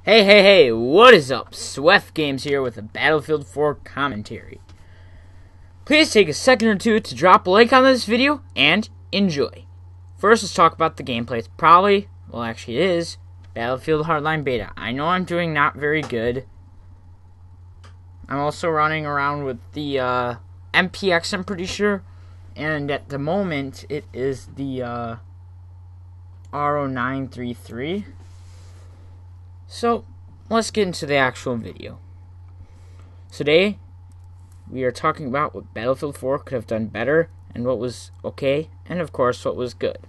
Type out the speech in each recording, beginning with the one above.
Hey, what is up? SwefGames here with a Battlefield 4 commentary. Please take a second or two to drop a like on this video and enjoy. First, let's talk about the gameplay. It is Battlefield Hardline Beta. I know I'm doing not very good. I'm also running around with the MPX, I'm pretty sure. And at the moment, it is the R0933. So, let's get into the actual video. Today, we are talking about what Battlefield 4 could have done better, and what was okay, and of course, what was good.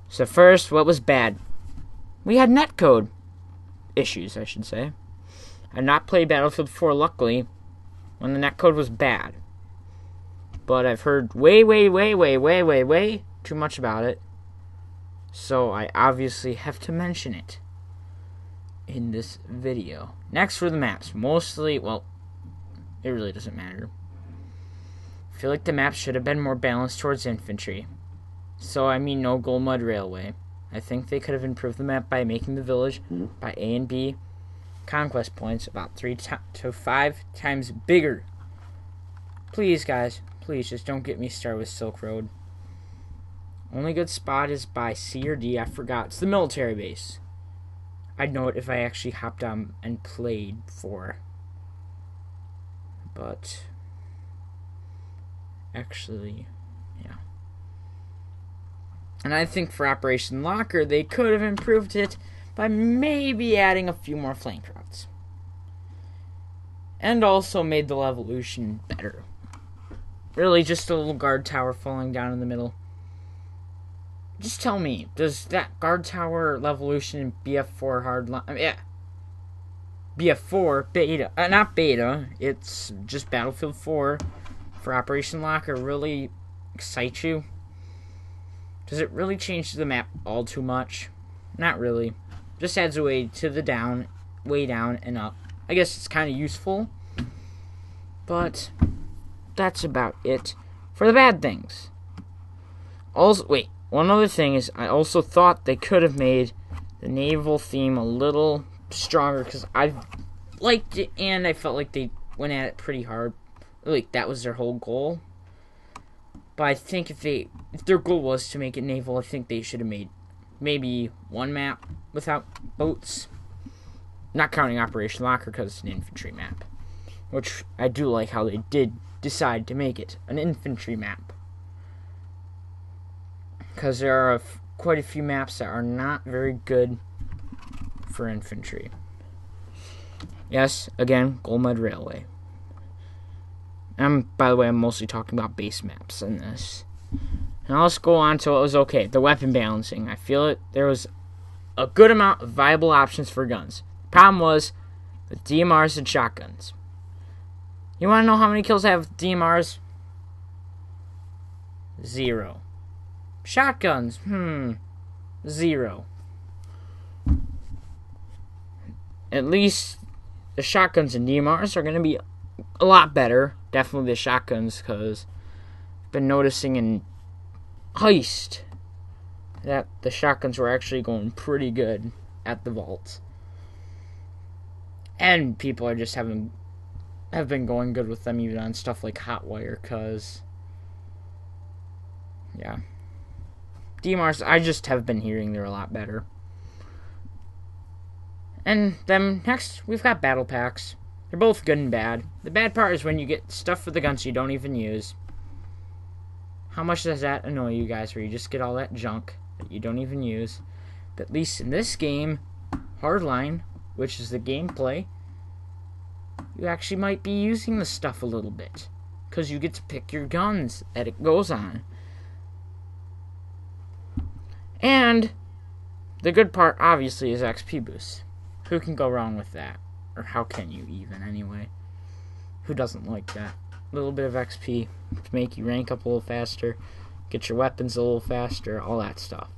So first, what was bad? We had netcode issues, I should say. I did not play Battlefield 4, luckily, when the netcode was bad. But I've heard way too much about it. So I obviously have to mention it in this video. Next for the maps. Mostly, well, it really doesn't matter. I feel like the maps should have been more balanced towards infantry. So, I mean, no Gold Mud Railway. I think they could have improved the map by making the village by A and B conquest points about 3 to 5 times bigger. Please, guys, please just don't get me started with Silk Road. Only good spot is by C or D. I forgot. It's the military base. I'd know it if I actually hopped on and played for. But actually, yeah. And I think for Operation Locker, they could have improved it by maybe adding a few more flank routes. And also made the Levolution better. Really, just a little guard tower falling down in the middle. Just tell me, does that guard tower Levolution in BF4 hardline? Yeah. BF4 beta, not beta. It's just Battlefield 4 for Operation Locker. Really excite you? Does it really change the map all too much? Not really. Just adds a way to the down, way down and up. I guess it's kind of useful, but that's about it for the bad things. Also, wait. One other thing is, I also thought they could have made the naval theme a little stronger, because I liked it, and I felt like they went at it pretty hard. Like, that was their whole goal. But I think if their goal was to make it naval, I think they should have made maybe one map without boats. Not counting Operation Locker, because it's an infantry map. Which, I do like how they did decide to make it an infantry map. Because there are quite a few maps that are not very good for infantry. Yes, again, Gold Mud Railway. By the way, I'm mostly talking about base maps in this. Now let's go on to what was okay. The weapon balancing. I feel there was a good amount of viable options for guns. Problem was the DMRs and shotguns. You want to know how many kills I have with DMRs? 0. Shotguns, 0. At least the shotguns and DMRs are going to be a lot better. Definitely the shotguns, because I've been noticing in Heist that the shotguns were actually going pretty good at the vaults. And people are just have been going good with them even on stuff like Hotwire, because, yeah. DMRs, I just have been hearing they're a lot better. And then next, we've got battle packs. They're both good and bad. The bad part is when you get stuff for the guns you don't even use. How much does that annoy you guys, where you just get all that junk that you don't even use? But at least in this game, Hardline, which is the gameplay, you actually might be using the stuff a little bit, because you get to pick your guns that it goes on. And the good part, obviously, is XP boost. Who can go wrong with that? Or how can you even, anyway? Who doesn't like that? A little bit of XP to make you rank up a little faster, get your weapons a little faster, all that stuff.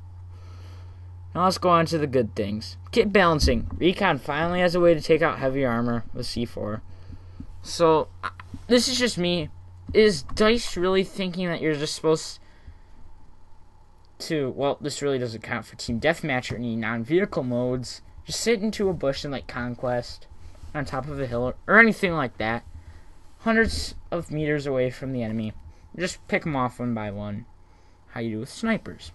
Now let's go on to the good things. Kit balancing. Recon finally has a way to take out heavy armor with C4. So, this is just me. Is DICE really thinking that you're just supposed to, well, this really doesn't count for Team Deathmatch or any non-vehicle modes, Just sit into a bush in like Conquest, on top of a hill, or anything like that. Hundreds of meters away from the enemy. Just pick them off one by one. How you do with snipers.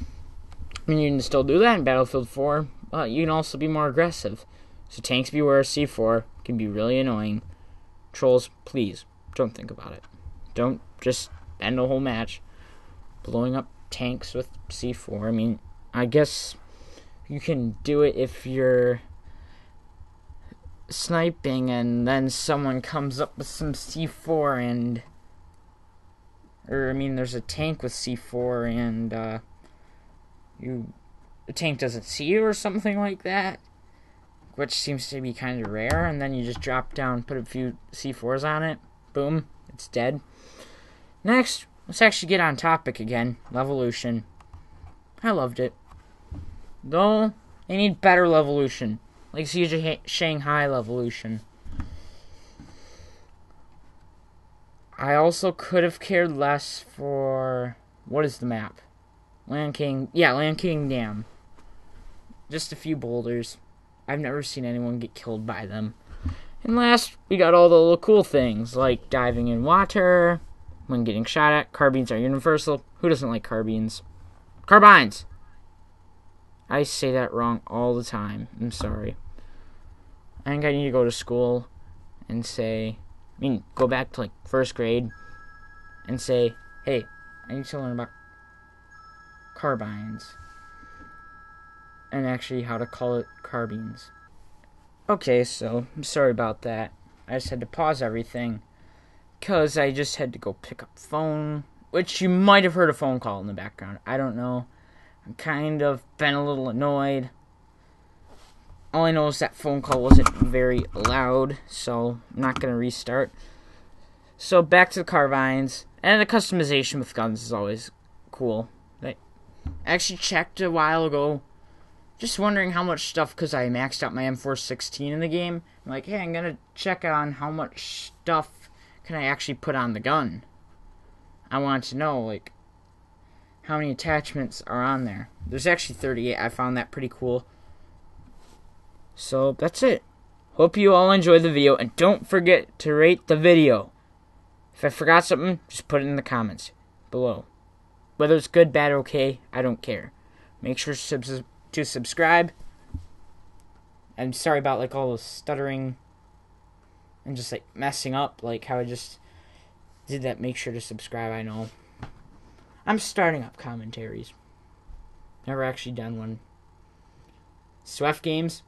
I mean, you can still do that in Battlefield 4, but you can also be more aggressive. So tanks beware, C4 can be really annoying. Trolls, please, don't think about it. Don't just end the whole match blowing up tanks with C4. I mean, I guess you can do it if you're sniping and then someone comes up with some C4 and... Or, I mean, there's a tank with C4 and the tank doesn't see you or something like that, which seems to be kind of rare, and then you just drop down, put a few C4s on it, boom, it's dead. Next, let's actually get on topic again, Levolution. I loved it. Though, they need better Levolution, like Siege Shanghai Levolution. I also could have cared less for... What is the map? Land King... Yeah, Land King Dam. Just a few boulders. I've never seen anyone get killed by them. And last, we got all the little cool things, like diving in water, when getting shot at. Carbines are universal. Who doesn't like carbines? Carbines! I say that wrong all the time. I'm sorry. I think I need to go to school and say... go back to, like, first grade and say, hey, I need to learn about carbines. And actually how to call it carbines. Okay, so, I'm sorry about that. I just had to pause everything because I just had to go pick up the phone, which you might have heard a phone call in the background. I don't know. I'm kind of been a little annoyed. All I know is that phone call wasn't very loud, so I'm not going to restart. So back to the carbines, and the customization with guns is always cool. I actually checked a while ago, just wondering how much stuff, because I maxed out my M416 in the game. I'm like, hey, I'm going to check on how much stuff can I actually put on the gun. I want to know, like, how many attachments are on there. There's actually 38. I found that pretty cool. So, that's it. Hope you all enjoyed the video, and don't forget to rate the video. If I forgot something, just put it in the comments below. Whether it's good, bad, or okay, I don't care. Make sure to subscribe. I'm sorry about, like, all the stuttering and just, like, messing up, like how I just did that. Make sure to subscribe, I know. I'm starting up commentaries. Never actually done one. SwefGames.